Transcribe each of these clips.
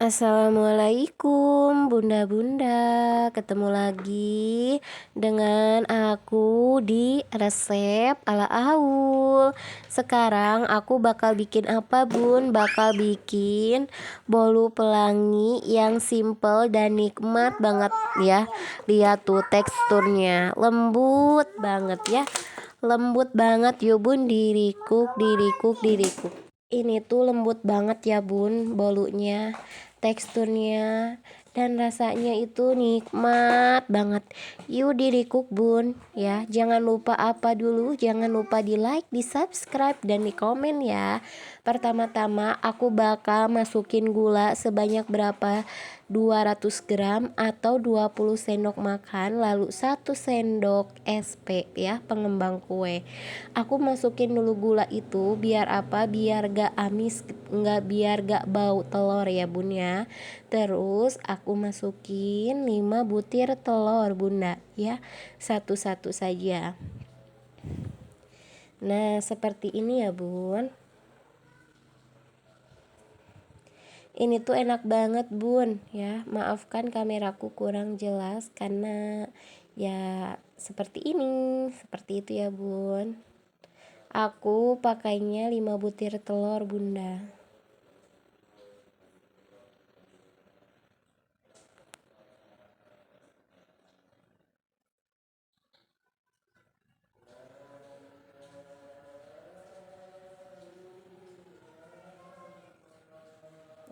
Assalamualaikum bunda-bunda, ketemu lagi dengan aku di resep ala Aul. Sekarang aku bakal bikin apa bun? Bakal bikin bolu pelangi yang simple dan nikmat banget ya. Lihat tuh teksturnya lembut banget ya. Lembut banget yuk bun, dirikuk. Ini tuh lembut banget ya bun, bolunya, teksturnya, dan rasanya itu nikmat banget. Yuk dirikuk bun ya. Jangan lupa apa dulu? Jangan lupa di like, di subscribe, dan di komen ya. Pertama-tama aku bakal masukin gula sebanyak berapa? 200 gram atau 20 sendok makan, lalu 1 sendok SP ya, pengembang kue. Aku masukin dulu gula itu biar apa? Biar gak amis, biar gak bau telur ya bun ya. Terus aku masukin 5 butir telur bunda ya, satu-satu saja. Nah seperti ini ya bun. Ini tuh enak banget bun ya. Maafkan kameraku kurang jelas karena ya seperti ini, seperti itu ya bun. Aku pakainya 5 butir telur bunda.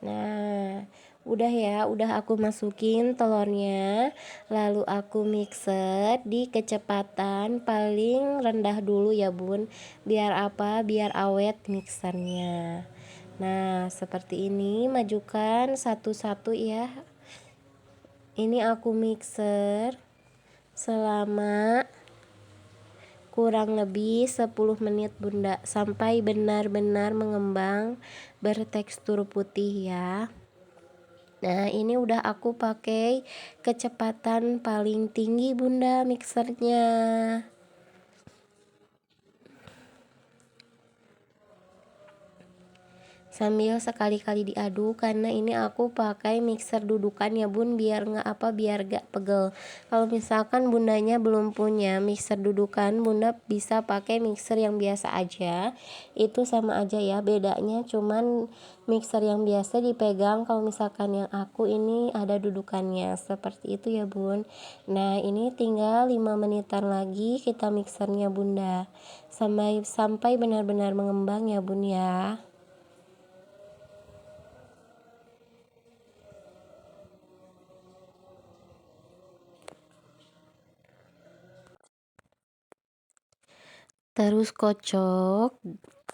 Nah, udah ya, udah aku masukin telurnya, lalu aku mixer di kecepatan paling rendah dulu ya bun. Biar apa? Biar awet mixernya. Nah, seperti ini, majukan satu-satu ya. Ini aku mixer selama kurang lebih 10 menit bunda, sampai benar-benar mengembang bertekstur putih ya. Nah ini udah aku pakai kecepatan paling tinggi bunda mixernya. Sambil sekali-kali diaduk karena ini aku pakai mixer dudukan ya bun, biar gak pegel. Kalau misalkan bundanya belum punya mixer dudukan, bunda bisa pakai mixer yang biasa aja. Itu sama aja ya, bedanya cuman mixer yang biasa dipegang, kalau misalkan yang aku ini ada dudukannya, seperti itu ya bun. Nah ini tinggal 5 menitan lagi kita mixernya bunda, sampai benar-benar mengembang ya bun ya. Terus kocok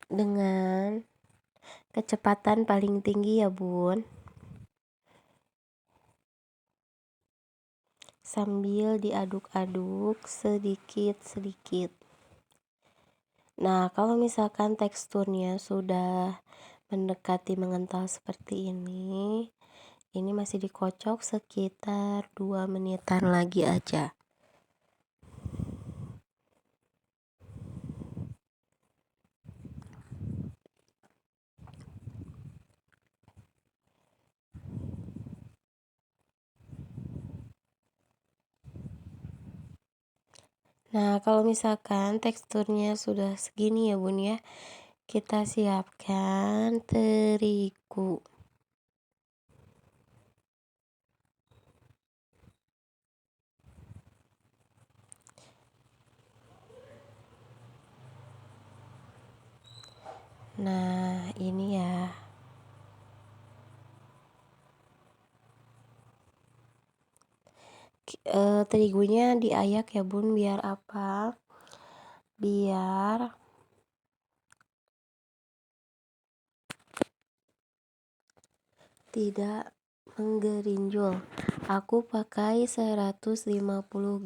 dengan kecepatan paling tinggi ya bun, sambil diaduk-aduk sedikit-sedikit. Nah kalau misalkan teksturnya sudah mendekati mengental seperti ini masih dikocok sekitar 2 menitan lagi aja. Nah kalau misalkan teksturnya sudah segini ya bun ya, kita siapkan terigu. Nah ini ya, terigunya diayak ya bun, biar apa? Biar tidak menggerinjol. Aku pakai 150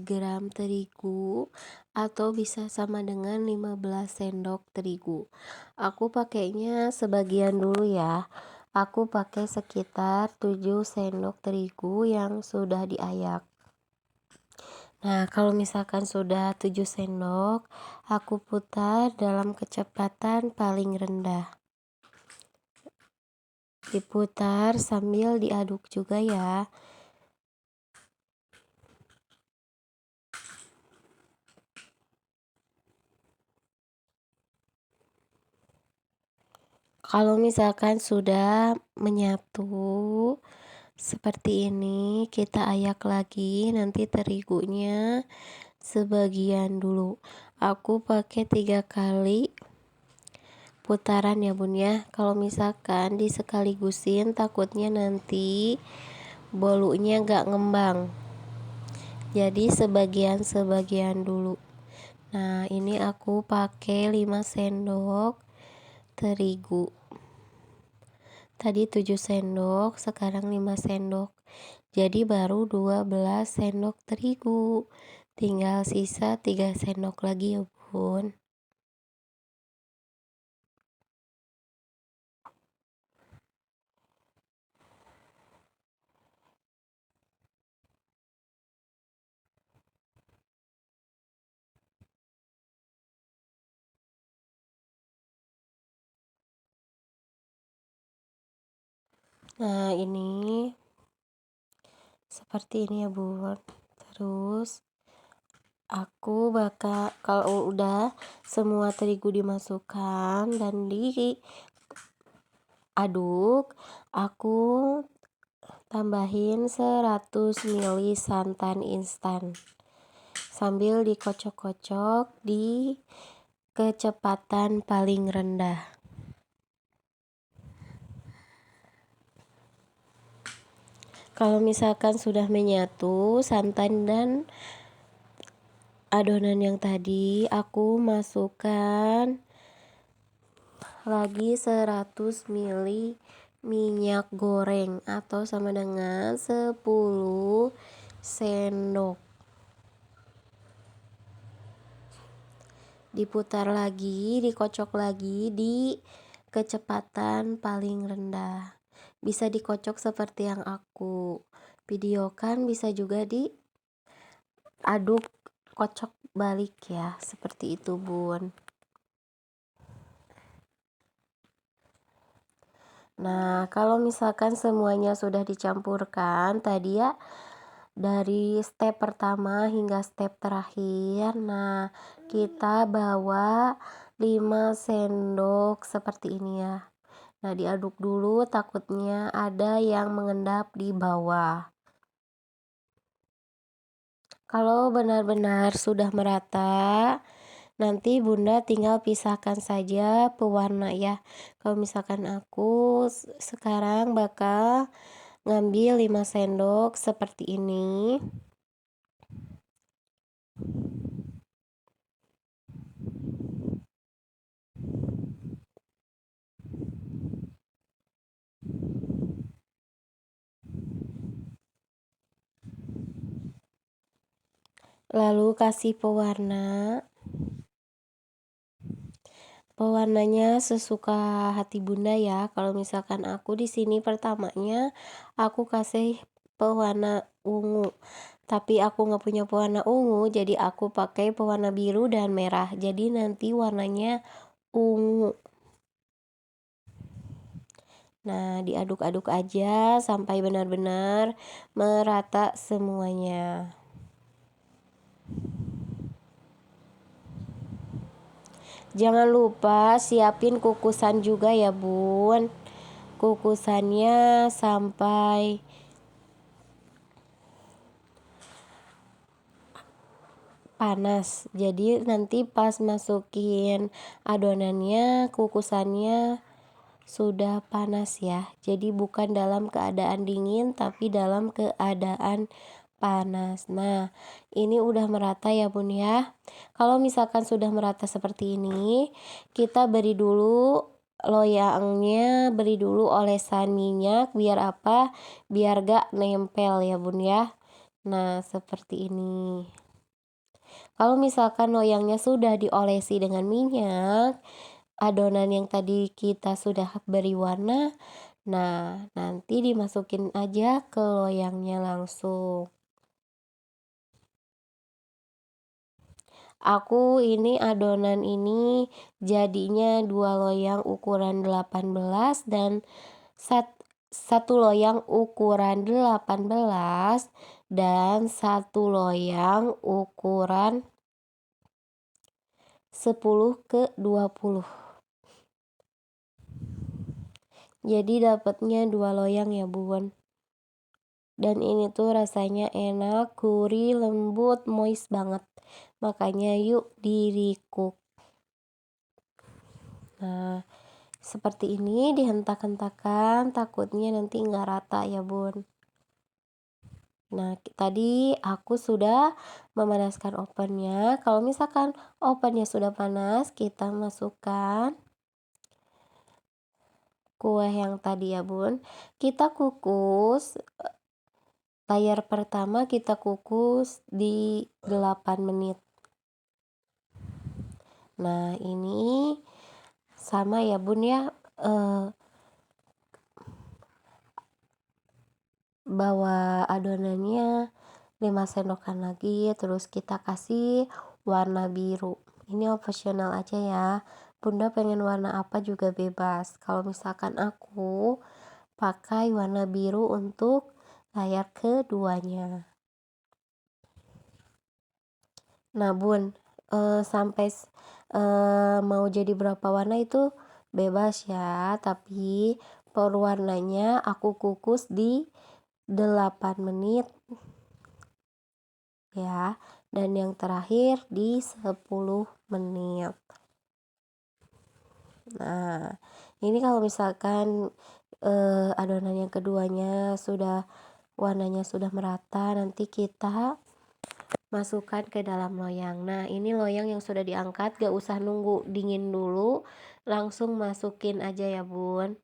gram terigu atau bisa sama dengan 15 sendok terigu. Aku pakainya sebagian dulu ya. Aku pakai sekitar 7 sendok terigu yang sudah diayak. Nah kalau misalkan sudah 7 sendok, aku putar dalam kecepatan paling rendah. Diputar sambil diaduk juga ya. Kalau misalkan sudah menyatu seperti ini, kita ayak lagi nanti terigunya sebagian dulu. Aku pakai 3 kali putaran ya bun ya. Kalau misalkan disekaligusin takutnya nanti bolunya gak ngembang, jadi sebagian dulu. Nah ini aku pakai 5 sendok terigu, tadi 7 sendok, sekarang 5 sendok, jadi baru 12 sendok terigu, tinggal sisa 3 sendok lagi ya bun. Nah ini seperti ini ya bun. Terus aku bakal, kalau udah semua terigu dimasukkan dan diaduk, aku tambahin 100 ml santan instan sambil dikocok-kocok di kecepatan paling rendah. Kalau misalkan sudah menyatu santan dan adonan yang tadi, aku masukkan lagi 100 ml minyak goreng atau sama dengan 10 sendok. Diputar lagi, dikocok lagi di kecepatan paling rendah. Bisa dikocok seperti yang aku videokan, bisa juga diaduk kocok balik ya, seperti itu bun. Nah kalau misalkan semuanya sudah dicampurkan tadi ya, dari step pertama hingga step terakhir, nah kita bawa 5 sendok seperti ini ya. Nah diaduk dulu, takutnya ada yang mengendap di bawah. Kalau benar-benar sudah merata, nanti bunda tinggal pisahkan saja pewarna ya. Kalau misalkan aku sekarang bakal ngambil 5 sendok seperti ini. Lalu kasih pewarnanya sesuka hati bunda ya. Kalau misalkan aku di sini pertamanya aku kasih pewarna ungu, tapi aku nggak punya pewarna ungu, jadi aku pakai pewarna biru dan merah, jadi nanti warnanya ungu. Nah diaduk-aduk aja sampai benar-benar merata semuanya. Jangan lupa siapin kukusan juga ya bun. Kukusannya sampai panas, jadi nanti pas masukin adonannya kukusannya sudah panas ya, jadi bukan dalam keadaan dingin tapi dalam keadaan panas. Nah ini udah merata ya bun ya. Kalau misalkan sudah merata seperti ini, kita beri dulu loyangnya, beri dulu olesan minyak, biar apa, biar gak nempel ya bun ya. Nah seperti ini. Kalau misalkan loyangnya sudah diolesi dengan minyak, adonan yang tadi kita sudah beri warna, nah nanti dimasukin aja ke loyangnya langsung. Aku ini adonan ini jadinya 2 loyang ukuran 18 dan satu loyang ukuran 18 dan satu loyang ukuran 10/20. Jadi dapatnya 2 loyang ya bun. Dan ini tuh rasanya enak, gurih, lembut, moist banget. Makanya yuk di recook. Nah, seperti ini dihentak-hentakan, takutnya nanti nggak rata ya bun. Nah, tadi aku sudah memanaskan ovennya. Kalau misalkan ovennya sudah panas, kita masukkan kue yang tadi ya bun. Kita kukus, layar pertama kita kukus di 8 menit. Nah, ini sama ya bun ya, bawa adonannya 5 sendokan lagi, terus kita kasih warna biru. Ini opsional aja ya, bunda pengen warna apa juga bebas. Kalau misalkan aku pakai warna biru untuk layar keduanya. Nah bun, sampai mau jadi berapa warna itu bebas ya, tapi perwarnanya aku kukus di 8 menit ya, dan yang terakhir di 10 menit. Nah, ini kalau misalkan adonan yang keduanya sudah warnanya sudah merata, nanti kita masukkan ke dalam loyang. Nah, ini loyang yang sudah diangkat, gak usah nunggu dingin dulu, langsung masukin aja ya bun.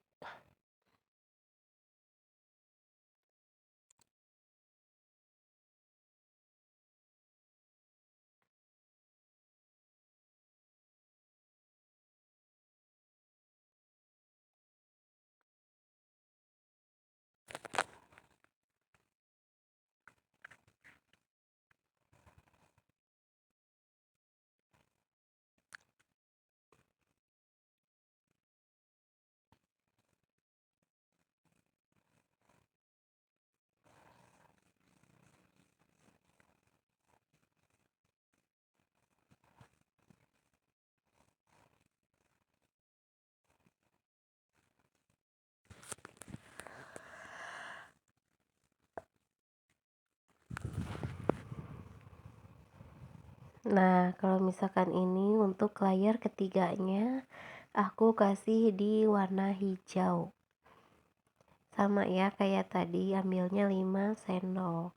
Nah, kalau misalkan ini untuk layar ketiganya, aku kasih di warna hijau. Sama ya kayak tadi, ambilnya 5 sendok.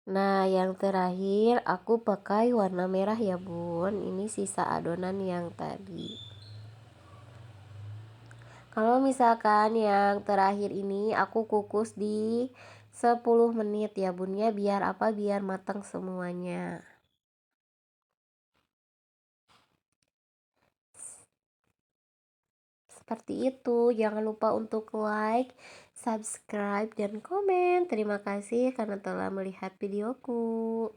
Nah, yang terakhir aku pakai warna merah ya bun. Ini sisa adonan yang tadi. Kalau misalkan yang terakhir ini aku kukus di 10 menit ya bun ya, biar apa? Biar matang semuanya. Seperti itu, jangan lupa untuk like, subscribe, dan komen. Terima kasih karena telah melihat videoku.